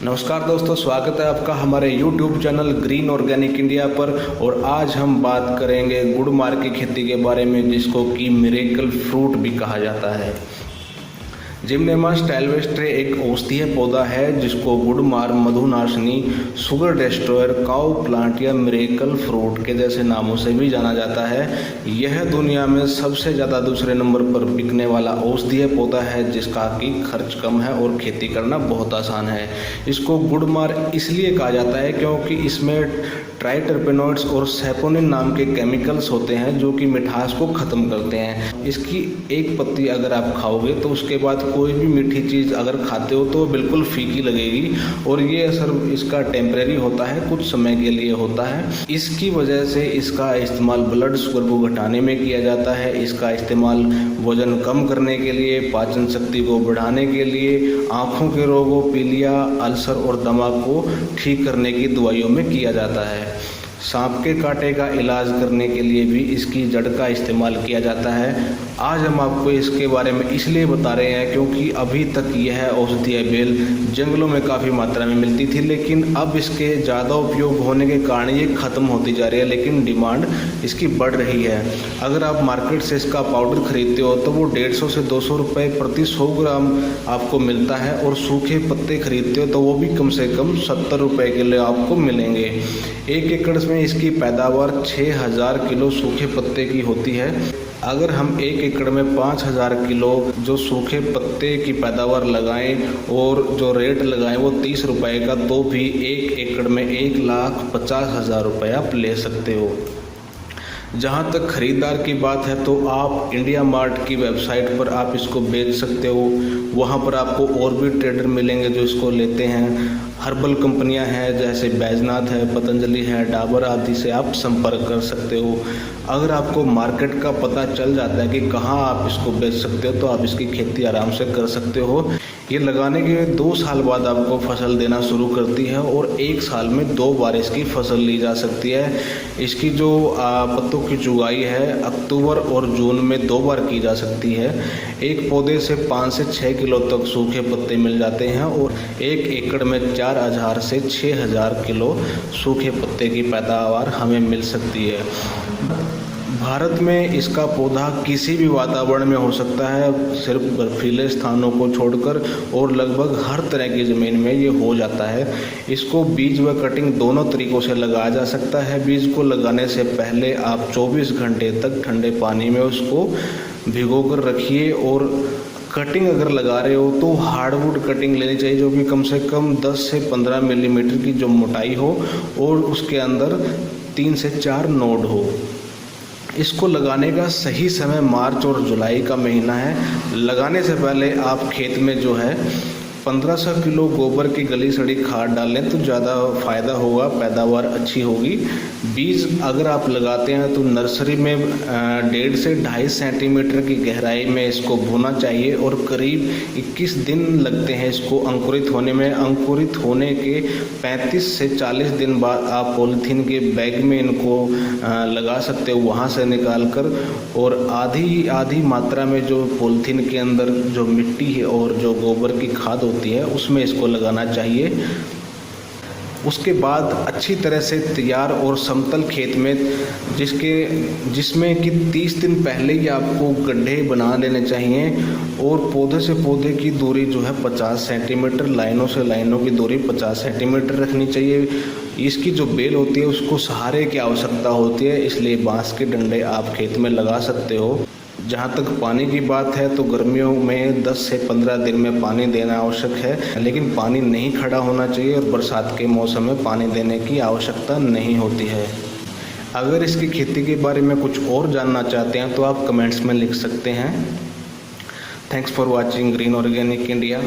नमस्कार दोस्तों, स्वागत है आपका हमारे YouTube channel green organic India पर। और आज हम बात करेंगे गुड़मार की खेती के बारे में, जिसको कि मिरेकल फ्रूट भी कहा जाता है। जिम्नेमा स्टाइलवेस्ट्रे एक औषधीय पौधा है जिसको गुड़मार, मधुनाशिनी, शुगर डिस्ट्रॉयर, काऊ प्लांट या मिरेकल फ्रूट के जैसे नामों से भी जाना जाता है। यह दुनिया में सबसे ज़्यादा दूसरे नंबर पर बिकने वाला औषधीय पौधा है जिसका कि खर्च कम है और खेती करना बहुत आसान है। इसको गुड़मार इसलिए कहा जाता है क्योंकि इसमें ट्राइटरपेनॉइड्स और सैपोनिन नाम के केमिकल्स होते हैं जो कि मिठास को ख़त्म करते हैं। इसकी एक पत्ती अगर आप खाओगे तो उसके बाद कोई भी मीठी चीज़ अगर खाते हो तो बिल्कुल फीकी लगेगी, और ये असर इसका टेम्परेरी होता है, कुछ समय के लिए होता है। इसकी वजह से इसका इस्तेमाल ब्लड शुगर को घटाने में किया जाता है। इसका इस्तेमाल वजन कम करने के लिए, पाचन शक्ति को बढ़ाने के लिए, आँखों के रोगों, पीलिया, अल्सर और दमा को ठीक करने की दवाइयों में किया जाता है। सांप के कांटे का इलाज करने के लिए भी इसकी जड़ का इस्तेमाल किया जाता है। आज हम आपको इसके बारे में इसलिए बता रहे हैं क्योंकि अभी तक यह औषधीय बेल जंगलों में काफ़ी मात्रा में मिलती थी, लेकिन अब इसके ज़्यादा उपयोग होने के कारण ये ख़त्म होती जा रही है, लेकिन डिमांड इसकी बढ़ रही है। अगर आप मार्केट से इसका पाउडर खरीदते हो तो वो 150 से 200 रुपये प्रति 100 ग्राम आपको मिलता है, और सूखे पत्ते खरीदते हो तो वो भी कम से कम 70 रुपये के लिए आपको मिलेंगे। 1 एकड़ में इसकी पैदावार 6000 किलो सूखे पत्ते की होती है। अगर हम 1 एकड़ में 5000 किलो जो सूखे पत्ते की पैदावार लगाएं और जो रेट लगाएं वो 30 रुपये का, तो भी 1 एकड़ में 1,50,000 रुपये आप ले सकते हो। जहाँ तक ख़रीदार की बात है तो आप इंडिया मार्ट की वेबसाइट पर आप इसको बेच सकते हो। वहाँ पर आपको और भी ट्रेडर मिलेंगे जो इसको लेते हैं। हर्बल कंपनियां हैं जैसे बैजनाथ है, पतंजलि है, डाबर आदि से आप संपर्क कर सकते हो। अगर आपको मार्केट का पता चल जाता है कि कहाँ आप इसको बेच सकते हो तो आप इसकी खेती आराम से कर सकते हो। ये लगाने के 2 साल बाद आपको फसल देना शुरू करती है, और 1 साल में 2 बार इसकी फसल ली जा सकती है। इसकी जो पत्तों की चुगाई है अक्टूबर और जून में 2 बार की जा सकती है। एक पौधे से 5 से 6 किलो तक सूखे पत्ते मिल जाते हैं, और 1 एकड़ में 4000 से 6000 किलो सूखे पत्ते की पैदावार हमें मिल सकती है। भारत में इसका पौधा किसी भी वातावरण में हो सकता है, सिर्फ बर्फीले स्थानों को छोड़कर, और लगभग हर तरह की ज़मीन में ये हो जाता है। इसको बीज व कटिंग दोनों तरीक़ों से लगाया जा सकता है। बीज को लगाने से पहले आप 24 घंटे तक ठंडे पानी में उसको भिगो कर रखिए, और कटिंग अगर लगा रहे हो तो हार्डवुड कटिंग लेनी चाहिए जो कि कम से कम 10 से 15 मिलीमीटर की जो मोटाई हो, और उसके अंदर 3 से 4 नोड हो। इसको लगाने का सही समय मार्च और जुलाई का महीना है। लगाने से पहले आप खेत में जो है 1500 किलो गोबर की गली सड़ी खाद डालें तो ज़्यादा फ़ायदा होगा, पैदावार अच्छी होगी। बीज अगर आप लगाते हैं तो नर्सरी में 1.5 से 2.5 सेंटीमीटर की गहराई में इसको बोना चाहिए, और करीब 21 दिन लगते हैं इसको अंकुरित होने में। अंकुरित होने के 35 से 40 दिन बाद आप पॉलीथीन के बैग में इनको लगा सकते हो वहाँ से निकाल कर, और आधी मात्रा में जो पॉलीथीन के अंदर जो मिट्टी है और जो गोबर की खाद होती है उसमें इसको लगाना चाहिए। उसके बाद अच्छी तरह से तैयार और समतल खेत में जिसमें कि 30 दिन पहले ही आपको गड्ढे बना लेने चाहिए, और पौधे से पौधे की दूरी जो है 50 सेंटीमीटर, लाइनों से लाइनों की दूरी 50 सेंटीमीटर रखनी चाहिए। इसकी जो बेल होती है उसको सहारे की आवश्यकता होती है, इसलिए बांस के डंडे आप खेत में लगा सकते हो। जहाँ तक पानी की बात है तो गर्मियों में 10 से 15 दिन में पानी देना आवश्यक है, लेकिन पानी नहीं खड़ा होना चाहिए, और बरसात के मौसम में पानी देने की आवश्यकता नहीं होती है। अगर इसकी खेती के बारे में कुछ और जानना चाहते हैं तो आप कमेंट्स में लिख सकते हैं। Thanks for watching green organic India.